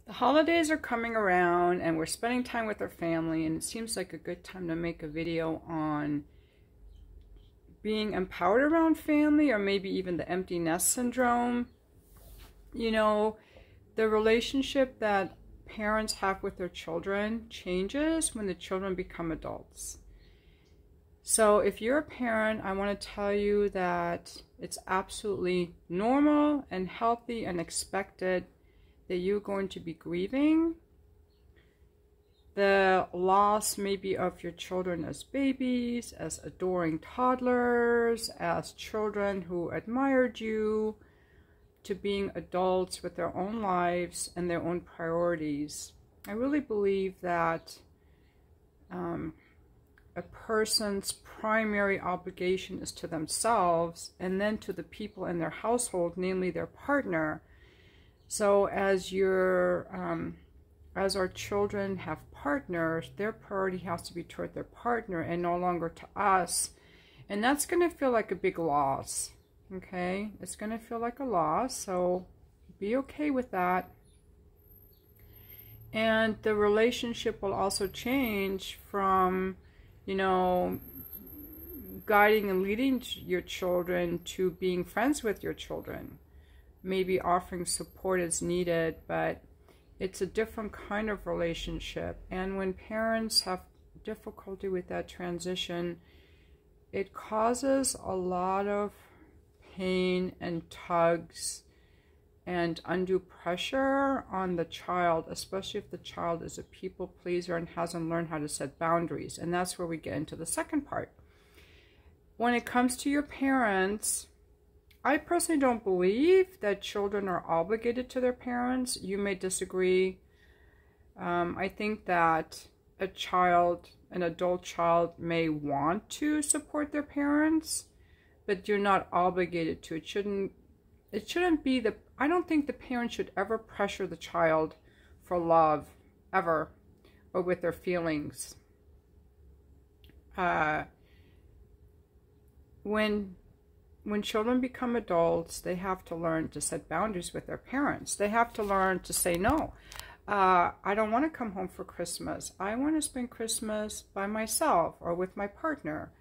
The holidays are coming around and we're spending time with our family, and it seems like a good time to make a video on being empowered around family, or maybe even the empty nest syndrome. You know, the relationship that parents have with their children changes when the children become adults. So if you're a parent, I want to tell you that it's absolutely normal and healthy and expected that you're going to be grieving the loss maybe of your children as babies, as adoring toddlers, as children who admired you, to being adults with their own lives and their own priorities. I really believe that a person's primary obligation is to themselves and then to the people in their household, namely their partner. So as our children have partners, their priority has to be toward their partner and no longer to us. And that's going to feel like a big loss, okay? It's going to feel like a loss, so be okay with that. And the relationship will also change from, you know, guiding and leading your children to being friends with your children. Maybe offering support as needed, but it's a different kind of relationship. And when parents have difficulty with that transition, it causes a lot of pain and tugs and undue pressure on the child, especially if the child is a people pleaser and hasn't learned how to set boundaries. And that's where we get into the second part. When it comes to your parents, I personally don't believe that children are obligated to their parents. You may disagree. I think that an adult child may want to support their parents, but you're not obligated to. It shouldn't be I don't think the parent should ever pressure the child for love, ever, or with their feelings. When children become adults, they have to learn to set boundaries with their parents. They have to learn to say no. I don't want to come home for Christmas. I want to spend Christmas by myself or with my partner.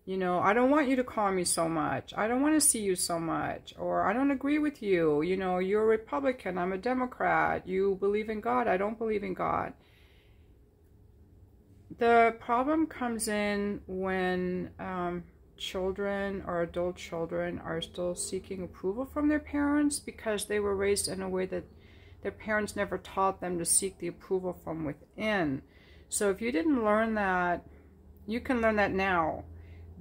You know, I don't want you to call me so much. I don't want to see you so much. Or I don't agree with you. You know, you're a Republican. I'm a Democrat. You believe in God. I don't believe in God. The problem comes in when children or adult children are still seeking approval from their parents because they were raised in a way that their parents never taught them to seek the approval from within. So if you didn't learn that, you can learn that now,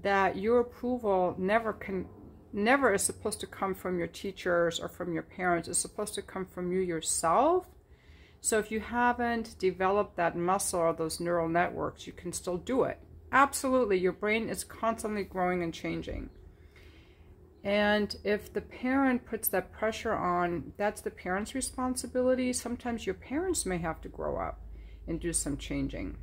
that your approval never is supposed to come from your teachers or from your parents. It's supposed to come from you yourself. So if you haven't developed that muscle or those neural networks, you can still do it. Absolutely, your brain is constantly growing and changing. And if the parent puts that pressure on, that's the parent's responsibility. Sometimes your parents may have to grow up and do some changing.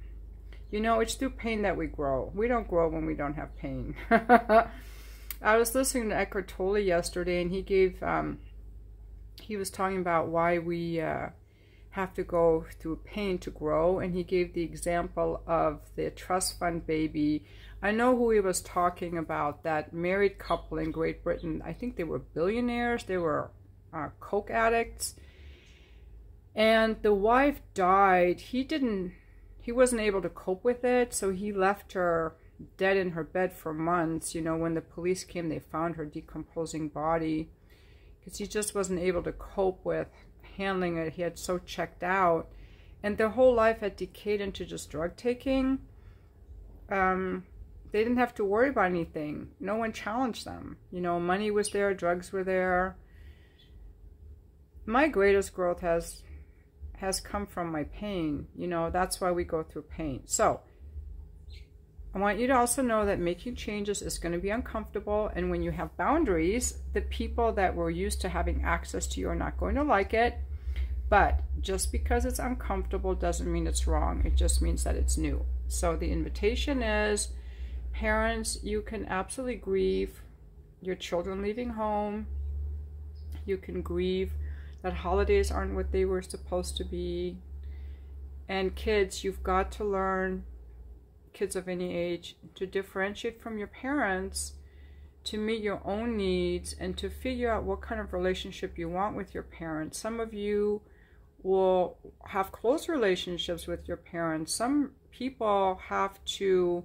You know, it's through pain that we grow. We don't grow when we don't have pain. I was listening to Eckhart Tolle yesterday, and he was talking about why we have to go through pain to grow, and he gave the example of the trust fund baby. I know who he was talking about, that married couple in Great Britain. I think they were billionaires. They were coke addicts, and the wife died. He wasn't able to cope with it, so he left her dead in her bed for months. You know, when the police came, they found her decomposing body because he just wasn't able to cope with handling it. He had so checked out, and their whole life had decayed into just drug taking. They didn't have to worry about anything. No one challenged them. You know, money was there, drugs were there. My greatest growth has come from my pain. You know, that's why we go through pain. So I want you to also know that making changes is going to be uncomfortable, and when you have boundaries, the people that were used to having access to you are not going to like it. But just because it's uncomfortable doesn't mean it's wrong. It just means that it's new. So the invitation is, parents, you can absolutely grieve your children leaving home. You can grieve that holidays aren't what they were supposed to be. And kids, you've got to learn, kids of any age, to differentiate from your parents, to meet your own needs, and to figure out what kind of relationship you want with your parents. Some of you will have close relationships with your parents. Some people have to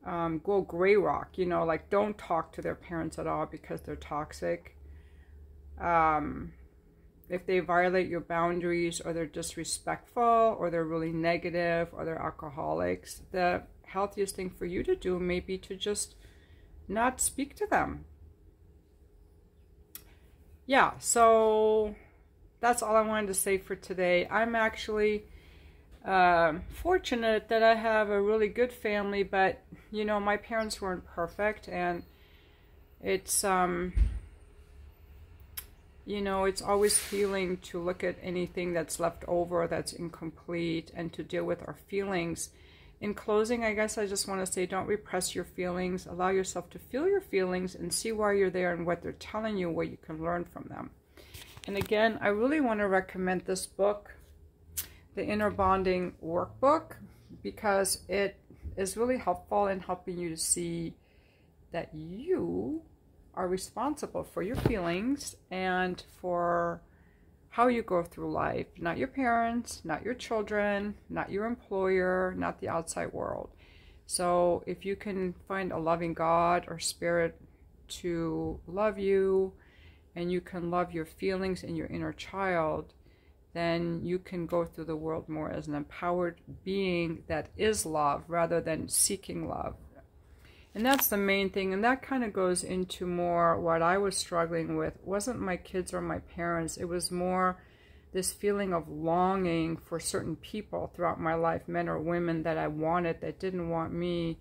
go gray rock, you know, like don't talk to their parents at all because they're toxic. If they violate your boundaries, or they're disrespectful, or they're really negative, or they're alcoholics, the healthiest thing for you to do may be to just not speak to them. Yeah, so that's all I wanted to say for today. I'm actually fortunate that I have a really good family, but you know, my parents weren't perfect, and it's you know, it's always healing to look at anything that's left over, that's incomplete, and to deal with our feelings. In closing, I guess I just want to say, don't repress your feelings. Allow yourself to feel your feelings and see why you're there and what they're telling you, what you can learn from them. And again, I really want to recommend this book, The Inner Bonding Workbook, because it is really helpful in helping you to see that you are responsible for your feelings and for how you go through life. Not your parents, not your children, not your employer, not the outside world. So if you can find a loving God or spirit to love you, and you can love your feelings and your inner child, then you can go through the world more as an empowered being that is love, rather than seeking love. And that's the main thing, and that kind of goes into more what I was struggling with. It wasn't my kids or my parents, it was more this feeling of longing for certain people throughout my life, men or women that I wanted, that didn't want me.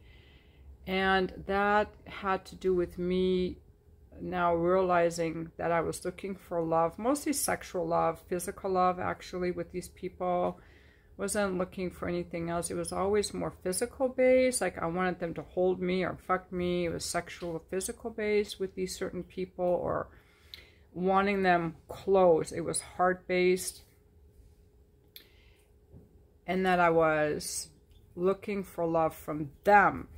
And that had to do with me now realizing that I was looking for love, mostly sexual love, physical love actually, with these people. Wasn't looking for anything else. It was always more physical based, like I wanted them to hold me or fuck me. It was sexual or physical based with these certain people, or wanting them close. It was heart based, and that I was looking for love from them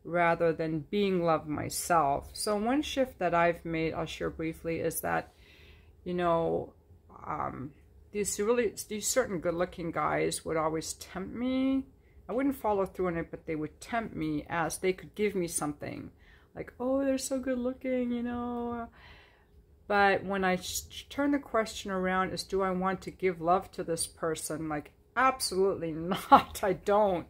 rather than being loved myself. So one shift that I've made, I'll share briefly, is that, you know, these certain good-looking guys would always tempt me. I wouldn't follow through on it, but they would tempt me as they could give me something. Like, oh, they're so good-looking, you know. But when I turn the question around is, do I want to give love to this person? Like, absolutely not, I don't.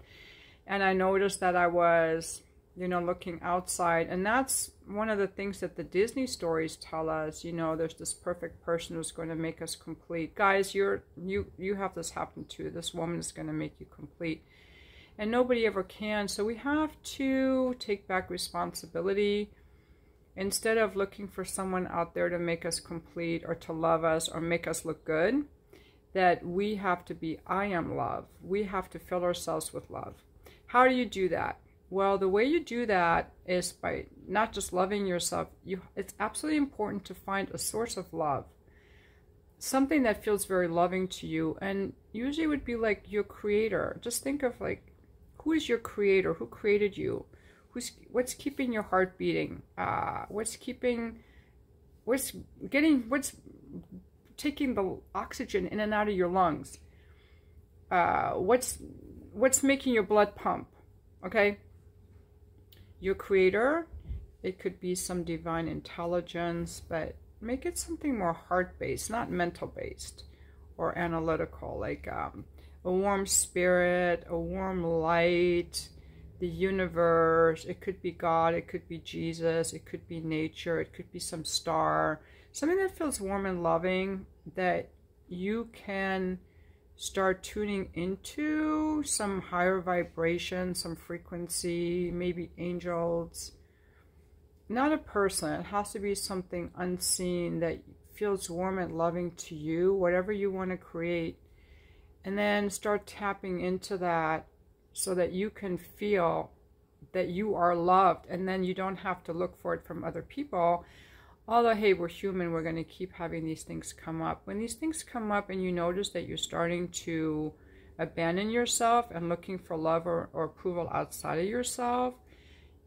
And I noticed that I was, you know, looking outside. And that's one of the things that the Disney stories tell us. You know, there's this perfect person who's going to make us complete. Guys, you have this happen too. This woman is going to make you complete. And nobody ever can. So we have to take back responsibility. Instead of looking for someone out there to make us complete or to love us or make us look good, that we have to be, I am love. We have to fill ourselves with love. How do you do that? Well, the way you do that is by not just loving yourself. It's absolutely important to find a source of love. Something that feels very loving to you. And usually it would be like your creator. Just think of like, who is your creator? Who created you? What's keeping your heart beating? What's taking the oxygen in and out of your lungs? What's making your blood pump? Okay? Your creator, it could be some divine intelligence, but make it something more heart-based, not mental-based or analytical, like a warm spirit, a warm light, the universe. It could be God, it could be Jesus, it could be nature, it could be some star, something that feels warm and loving, that you can start tuning into some higher vibration, some frequency, maybe angels. Not a person. It has to be something unseen that feels warm and loving to you, whatever you want to create. And then start tapping into that so that you can feel that you are loved, and then you don't have to look for it from other people. Although, hey, we're human, we're going to keep having these things come up. When these things come up and you notice that you're starting to abandon yourself and looking for love or approval outside of yourself,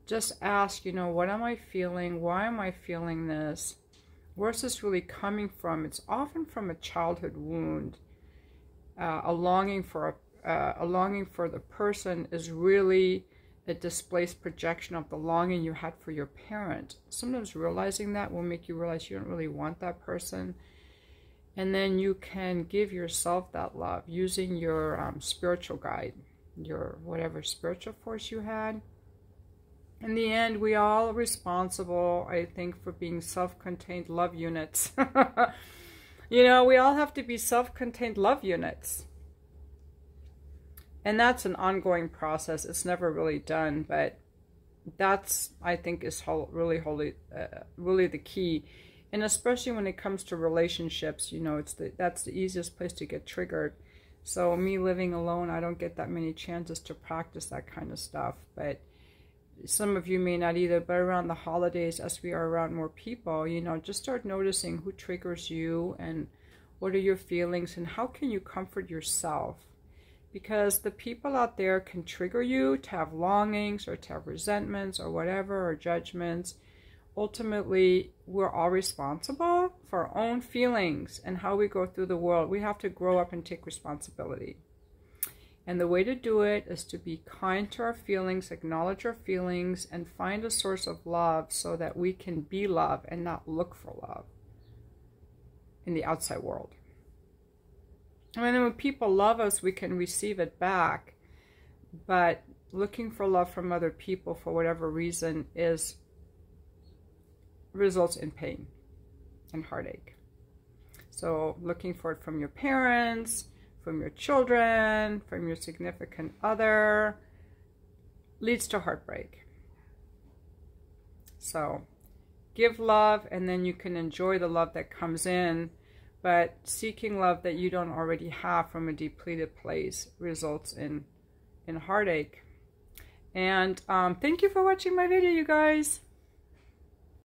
just ask, you know, what am I feeling? Why am I feeling this? Where's this really coming from? It's often from a childhood wound. A longing for the person is really a displaced projection of the longing you had for your parent. Sometimes realizing that will make you realize you don't really want that person. And then you can give yourself that love using your spiritual guide, your whatever spiritual force you had. In the end, we all are responsible, I think, for being self-contained love units. You know, we all have to be self-contained love units. And that's an ongoing process. It's never really done, but that's, I think, is really the key. And especially when it comes to relationships, you know, that's the easiest place to get triggered. So me living alone, I don't get that many chances to practice that kind of stuff. But some of you may not either, but around the holidays, as we are around more people, you know, just start noticing who triggers you and what are your feelings and how can you comfort yourself. Because the people out there can trigger you to have longings or to have resentments or whatever, or judgments. Ultimately, we're all responsible for our own feelings and how we go through the world. We have to grow up and take responsibility. And the way to do it is to be kind to our feelings, acknowledge our feelings, and find a source of love so that we can be love and not look for love in the outside world. I mean, when people love us, we can receive it back. But looking for love from other people for whatever reason results in pain and heartache. So looking for it from your parents, from your children, from your significant other, leads to heartbreak. So give love, and then you can enjoy the love that comes in. But seeking love that you don't already have from a depleted place results in heartache. And thank you for watching my video, you guys.